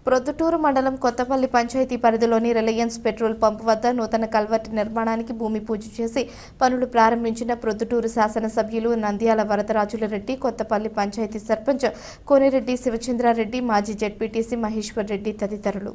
ప్రొద్దుటూరు మండలం కొత్తపల్లి పంచాయతీ పరిధిలోని Reliance petrol pump వద్ద నూతన కల్వర్టు నిర్మాణానికి భూమి పూజ చేసి పనులు ప్రారంభించిన ప్రొద్దుటూరు శాసనసభ్యులు నంద్యాల వరదరాజులరెడ్డి, కొత్తపల్లి పంచాయతీ సర్పంచ్ కోనిరెడ్డి శివచంద్రారెడ్డి, మాజీ జెడ్పీటీసీ మహేశ్వర్ రెడ్డి తదితరులు.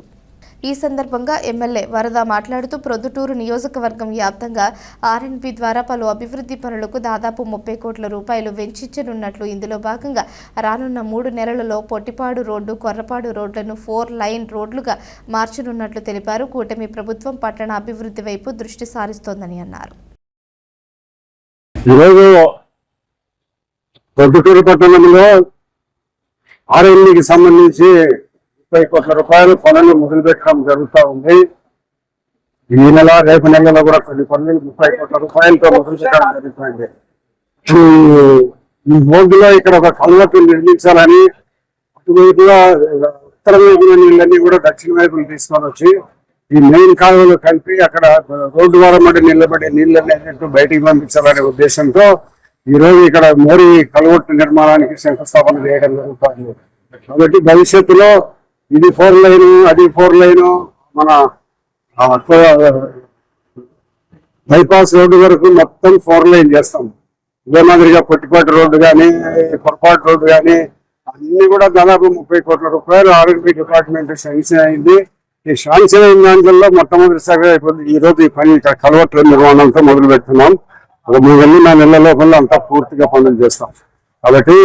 ఈ సందర్భంగా ఎమ్మెల్యే వరద మాట్లాడుతూ ప్రొద్దుటూరు నియోజకవర్గం వ్యాప్తంగా ఆర్ఎండ్బి ద్వారా పలు అభివృద్ధి పనులకు దాదాపు 30 కోట్ల రూపాయలు వెచ్చించనున్నట్లు, ఇందులో భాగంగా రానున్న 3 నెలలలో పొట్టిపాడు రోడ్డు, కొర్రపాడు రోడ్లను 4 లైన్ రోడ్లుగా మార్చనున్నట్లు తెలిపారు. కూటమి ప్రభుత్వం పట్టణ అభివృద్ధి వైపు దృష్టి సారిస్తోందని అన్నారు. ప్రొద్దుటూరు పట్టణంలో ఆర్ఎండ్బికి సంబంధించి 30 కోట్ల రూపాయలు పనులు మొదలు పెట్టడం జరుగుతూ ఉంది. ఈ నెల రేపు నెలలో కూడా కొన్ని పనులు 30 కోట్ల రూపాయలతో మొదలు పెట్టడం జరుగుతుంది. ఈ బోర్డులో ఇక్కడ ఒక కల్వర్టు నిర్మించాలని అటువైపుగా ఉత్తర వైపున నీళ్ళన్నీ కూడా దక్షిణ వైపులు తీసుకొని వచ్చి ఈ మెయిన్ కాలువలు కలిపి అక్కడ రోడ్డు వారమటి నిలబడే నీళ్ళన్నీ బయటికి పంపించాలనే ఉద్దేశంతో ఈ రోజు ఇక్కడ మోరీ కల్వర్టు నిర్మాణానికి శంకుస్థాపన చేయడం జరుగుతుంది. కాబట్టి భవిష్యత్తులో ఇది 4 లైన్, అది 4 లైన్, మన బైపాస్ రోడ్డు వరకు మొత్తం 4 లైన్ చేస్తాం. ఇదే మాదిరిగా పొట్టిపాటి రోడ్డు కానీ, పొరపాటు రోడ్డు కానీ అన్ని కూడా దాదాపు 30 కోట్ల రూపాయలు ఆర్ఎండ్బి డిపార్ట్మెంట్ శాంక్షన్ అయింది. ఈ శాంక్షన్ అయిన దాంట్లో మొట్టమొదటిసారిగా ఈ రోజు ఈ పని ఇక్కడ కల్వర్టు నిర్మాణంతో మొదలు పెడుతున్నాం. 3 నెలల లోపల అంతా పూర్తిగా పనులు చేస్తాం. కాబట్టి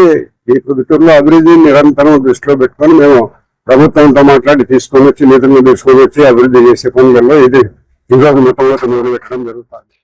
ఈ ప్రొద్దుటూరులో అభివృద్ధిని నిరంతరం దృష్టిలో పెట్టుకొని మేము ప్రభుత్వంతో మాట్లాడి తీసుకొని వచ్చి నిధులను తీసుకొని వచ్చి అభివృద్ధి చేసే పనులలో ఇది ఈరోజు మొట్టమొదటి మొదలు పెట్టడం జరుగుతుంది.